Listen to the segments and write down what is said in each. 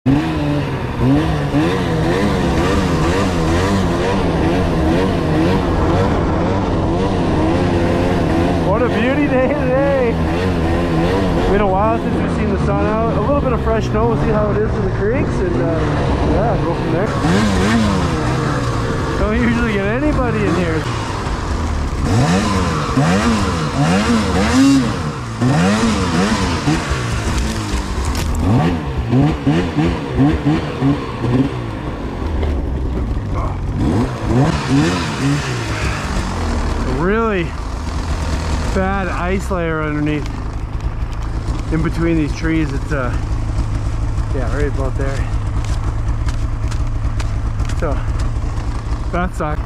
What a beauty day today. Been a while since we've seen the sun out. A little bit of fresh snow, we'll see how it is in the creeks, and yeah, go from there. Don't usually get anybody in here. A really bad ice layer underneath, in between these trees. It's yeah, right about there. So that sucks.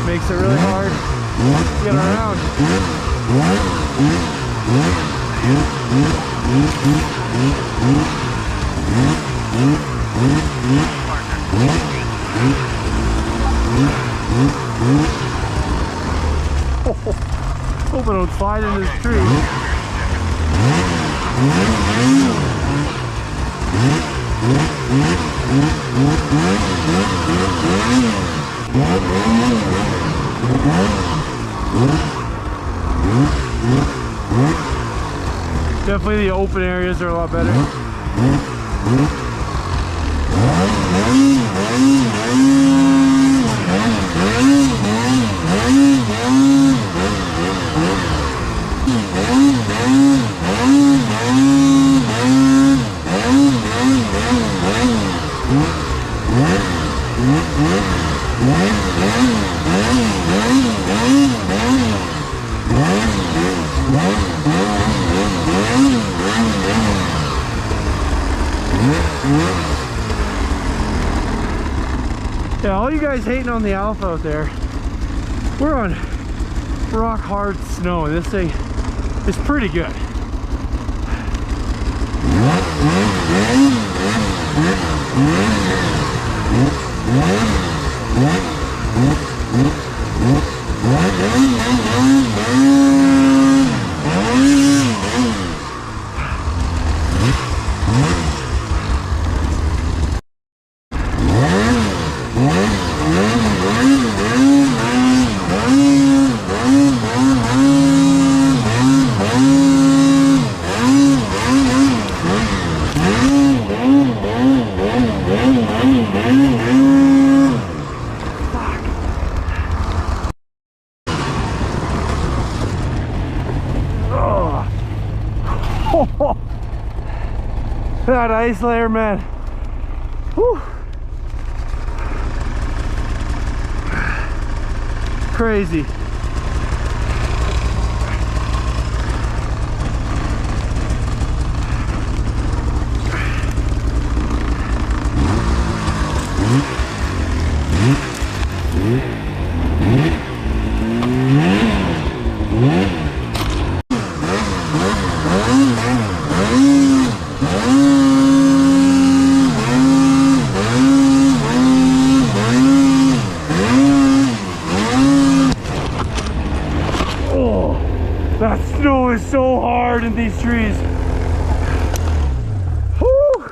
Makes it really hard to get around. Hope I don't slide into this tree. Definitely the open areas are a lot better. Yeah, all you guys hating on the Alpha out there, we're on rock hard snow, and this thing is pretty good. That ice layer, man. Whew. Crazy. That snow is so hard in these trees. Whew.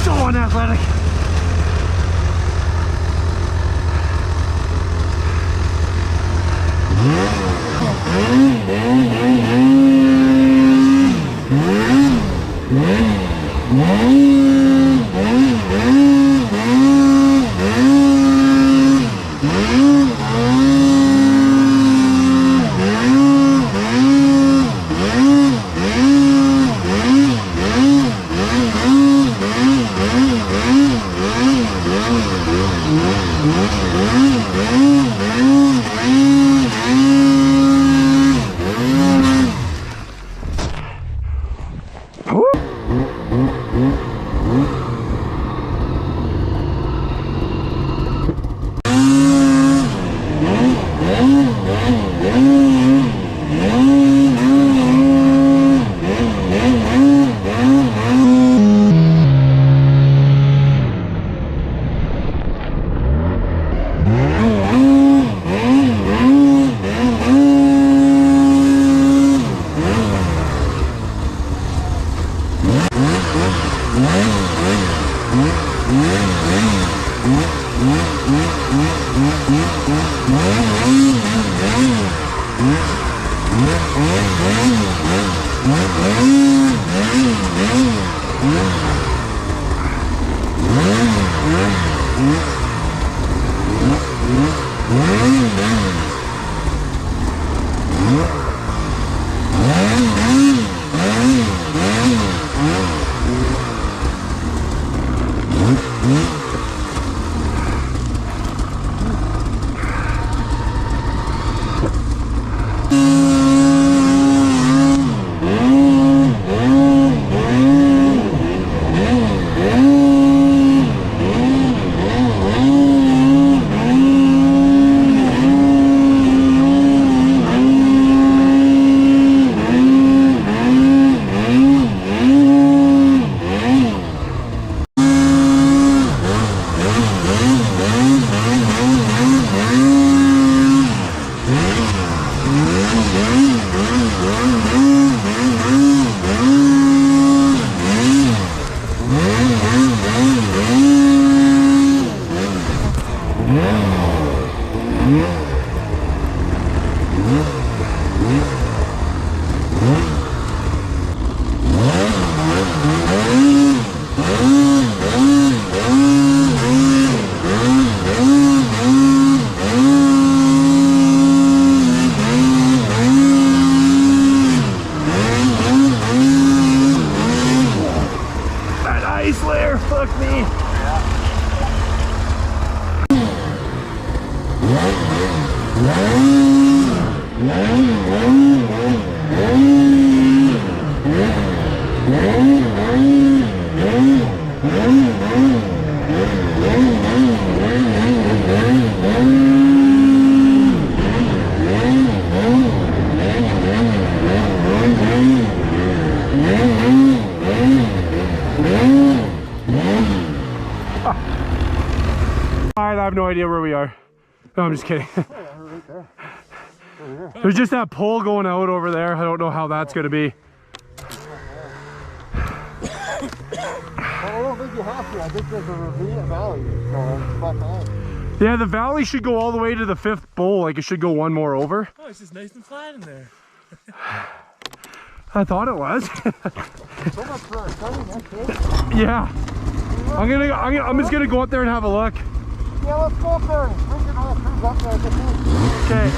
So unathletic. I have no idea where we are. No, I'm just kidding. There's just that pole going out over there. I don't know how that's going to be. I don't think you have to. I think there's a ravine valley. Yeah, the valley should go all the way to the 5th bowl. Like it should go one more over. Oh, it's just nice and flat in there. I thought it was. So much for cutting, that's it. Yeah. I'm just gonna go up there and have a look. Yeah, let's go up there. We can all cruise up there. Okay.